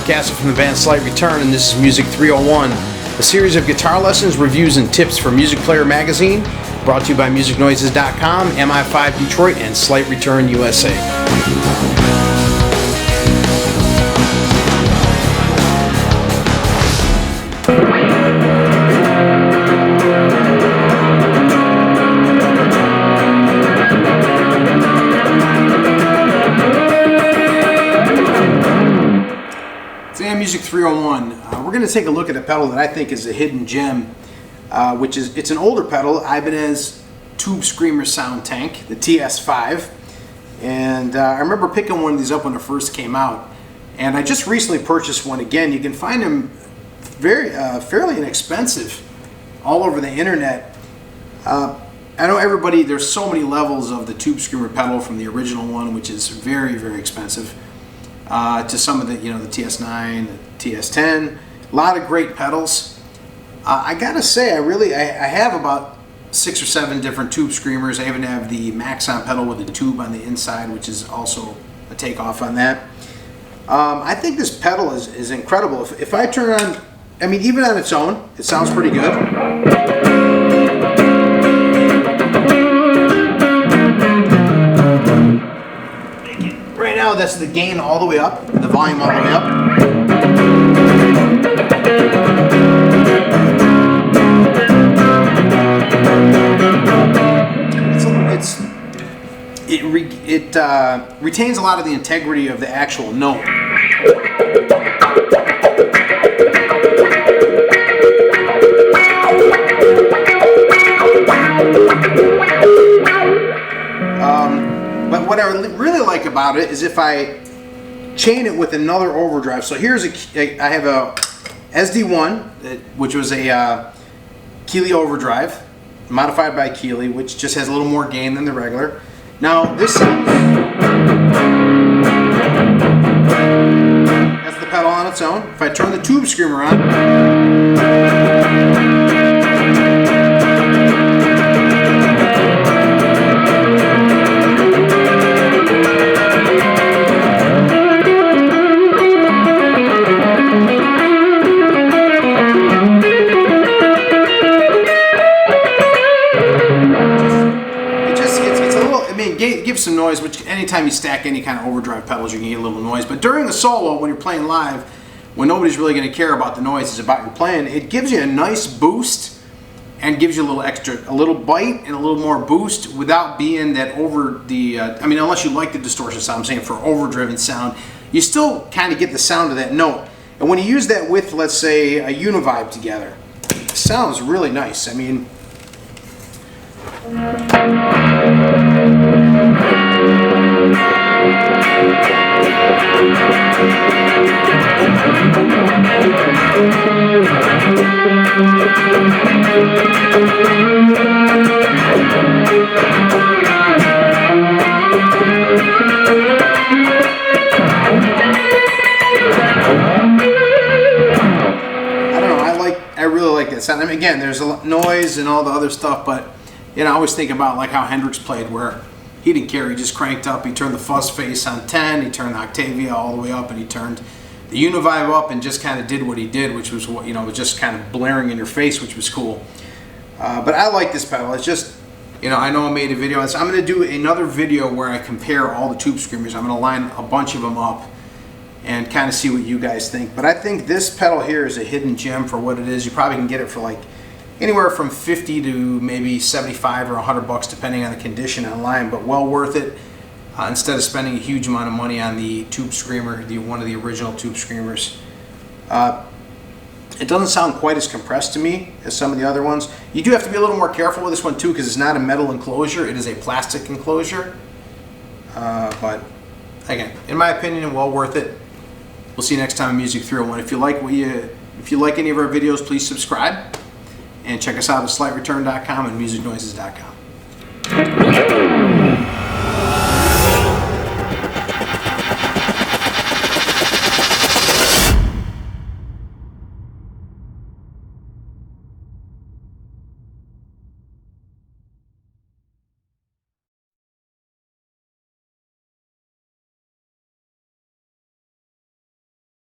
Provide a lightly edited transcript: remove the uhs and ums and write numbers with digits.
Castle from the band Slight Return, and this is Music 301, a series of guitar lessons, reviews, and tips for Music Player Magazine, brought to you by MusicNoises.com, MI5 Detroit, and Slight Return USA. Music 301. We're going to take a look at a pedal that I think is a hidden gem, it's an older pedal, Ibanez Tube Screamer Sound Tank, the TS-5, and I remember picking one of these up when it first came out, and I just recently purchased one again. You can find them fairly inexpensive all over the internet. I know there's so many levels of the Tube Screamer pedal, from the original one, which is very, very expensive, to some of the, the TS-9, the TS-10, a lot of great pedals. I gotta say, I have about 6 or 7 different Tube Screamers. I even have the Maxon pedal with the tube on the inside, which is also a takeoff on that. I think this pedal is incredible. If I turn on, even on its own, it sounds pretty good. Right now, that's the gain all the way up, the volume all the way up. It retains a lot of the integrity of the actual note. But what I really like about it is if I chain it with another overdrive. So I have a SD1, which was a Keeley overdrive, modified by Keeley, which just has a little more gain than the regular. Now this sounds, that's the pedal on its own. If I turn the Tube Screamer on, give some noise, which anytime you stack any kind of overdrive pedals, you can get a little noise. But during the solo, when you're playing live, when nobody's really going to care about the noise, it's about your playing, it gives you a nice boost and gives you a little bite and a little more boost without being that over the, unless you like the distortion sound. I'm saying for overdriven sound, you still kind of get the sound of that note. And when you use that with, let's say, a Univibe together, it sounds really nice. I really like that sound. Again, there's a lot noise and all the other stuff, but I always think about like how Hendrix played, where he didn't care. He just cranked up. He turned the fuzz face on 10. He turned the Octavia all the way up, and he turned the Univibe up, and just kind of did what he did, which was what was just kind of blaring in your face, which was cool. But I like this pedal. It's just, I know I made a video on this. I'm going to do another video where I compare all the Tube Screamers. I'm going to line a bunch of them up and kind of see what you guys think. But I think this pedal here is a hidden gem for what it is. You probably can get it for like anywhere from 50 to maybe 75 or 100 bucks, depending on the condition online, but well worth it. Instead of spending a huge amount of money on the Tube Screamer, one of the original Tube Screamers. It doesn't sound quite as compressed to me as some of the other ones. You do have to be a little more careful with this one too, because it's not a metal enclosure, it is a plastic enclosure. But again, in my opinion, well worth it. We'll see you next time in Music 301. If you like any of our videos, please subscribe. And check us out at slightreturn.com and musicnoises.com.